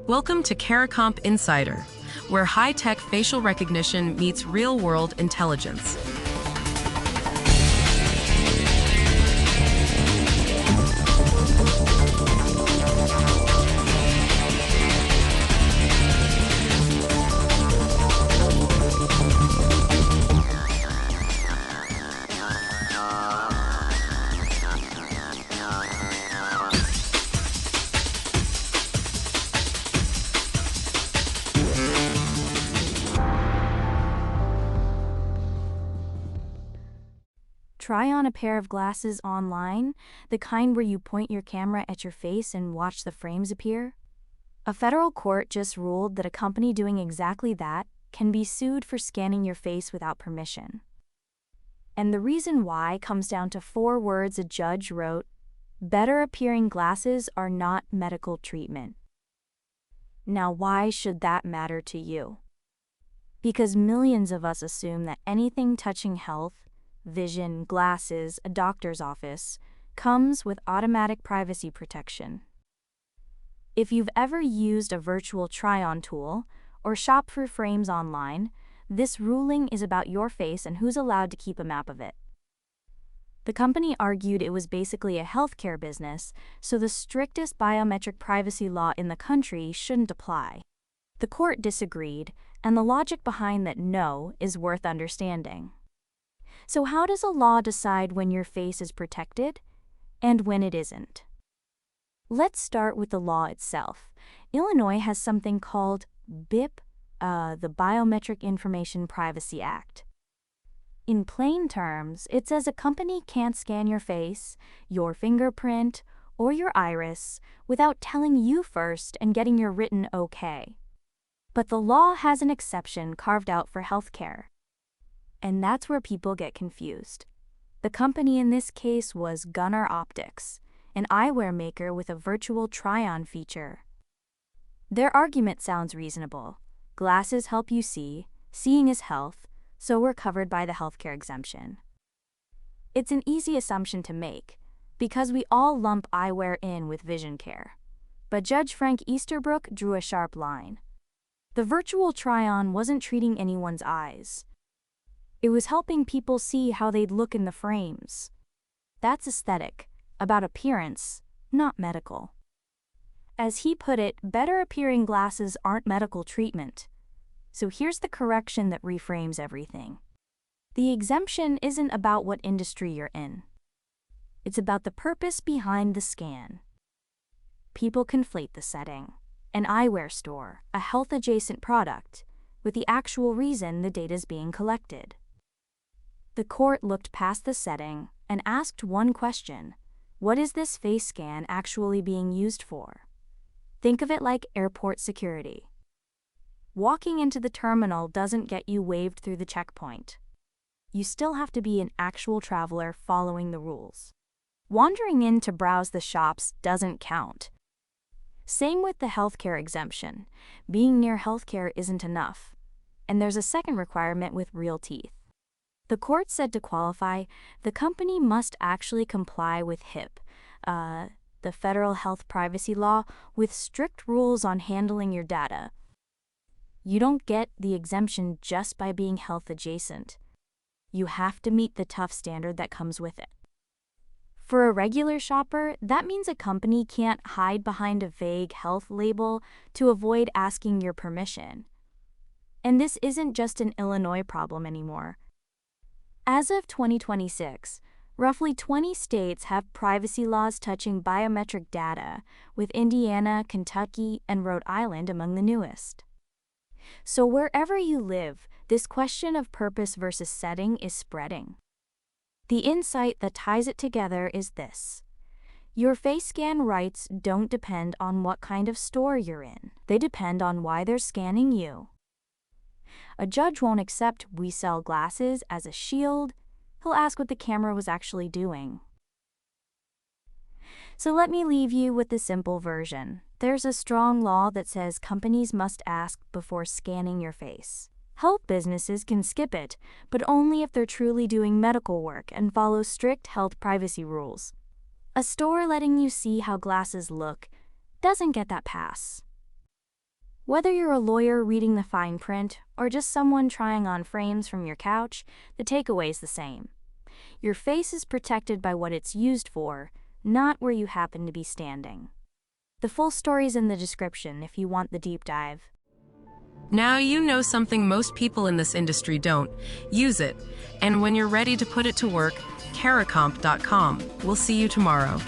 Welcome to Caricomp Insider, where high-tech facial recognition meets real-world intelligence. Try on a pair of glasses online, the kind where you point your camera at your face and watch the frames appear? A federal court just ruled that a company doing exactly that can be sued for scanning your face without permission. And the reason why comes down to 4 words a judge wrote: better appearing glasses are not medical treatment. Now, why should that matter to you? Because millions of us assume that anything touching health, vision, glasses, a doctor's office, comes with automatic privacy protection. If you've ever used a virtual try-on tool or shopped for frames online, this ruling is about your face and who's allowed to keep a map of it. The company argued it was basically a healthcare business, so the strictest biometric privacy law in the country shouldn't apply. The court disagreed, and the logic behind that no is worth understanding. So how does a law decide when your face is protected and when it isn't? Let's start with the law itself. Illinois has something called BIP, the Biometric Information Privacy Act. In plain terms, it says a company can't scan your face, your fingerprint, or your iris without telling you first and getting your written okay. But the law has an exception carved out for healthcare. And that's where people get confused. The company in this case was Gunnar Optics, an eyewear maker with a virtual try-on feature. Their argument sounds reasonable. Glasses help you see, seeing is health, so we're covered by the healthcare exemption. It's an easy assumption to make, because we all lump eyewear in with vision care. But Judge Frank Easterbrook drew a sharp line. The virtual try-on wasn't treating anyone's eyes. It was helping people see how they'd look in the frames. That's aesthetic, about appearance, not medical. As he put it, better appearing glasses aren't medical treatment. So here's the correction that reframes everything. The exemption isn't about what industry you're in. It's about the purpose behind the scan. People conflate the setting, an eyewear store, a health-adjacent product, with the actual reason the data's being collected. The court looked past the setting and asked one question: what is this face scan actually being used for? Think of it like airport security. Walking into the terminal doesn't get you waved through the checkpoint. You still have to be an actual traveler following the rules. Wandering in to browse the shops doesn't count. Same with the healthcare exemption. Being near healthcare isn't enough. And there's a second requirement with real teeth. The court said to qualify, the company must actually comply with HIP, the Federal Health Privacy Law, with strict rules on handling your data. You don't get the exemption just by being health adjacent. You have to meet the tough standard that comes with it. For a regular shopper, that means a company can't hide behind a vague health label to avoid asking your permission. And this isn't just an Illinois problem anymore. As of 2026, roughly 20 states have privacy laws touching biometric data, with Indiana, Kentucky, and Rhode Island among the newest. So wherever you live, this question of purpose versus setting is spreading. The insight that ties it together is this: your face scan rights don't depend on what kind of store you're in. They depend on why they're scanning you. A judge won't accept "we sell glasses" as a shield. He'll ask what the camera was actually doing. So let me leave you with the simple version. There's a strong law that says companies must ask before scanning your face. Health businesses can skip it, but only if they're truly doing medical work and follow strict health privacy rules. A store letting you see how glasses look doesn't get that pass. Whether you're a lawyer reading the fine print or just someone trying on frames from your couch, the takeaway's the same. Your face is protected by what it's used for, not where you happen to be standing. The full story's in the description if you want the deep dive. Now you know something most people in this industry don't. Use it. And when you're ready to put it to work, Caracomp.com. We'll see you tomorrow.